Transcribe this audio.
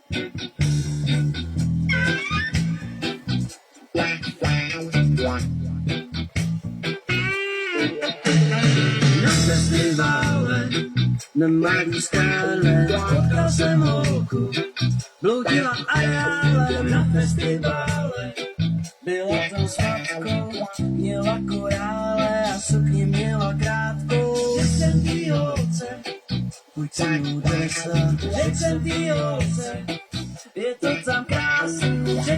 Na festivale, na malý skále, potkal jsem holku, bloudila areále. Na festivale, byla tam s matkou, měla korále a sukni měla krátkou. Řekl jsem tý holce, pojď se mnou do lesa. Řekl jsem tý holce, je to tam krásný.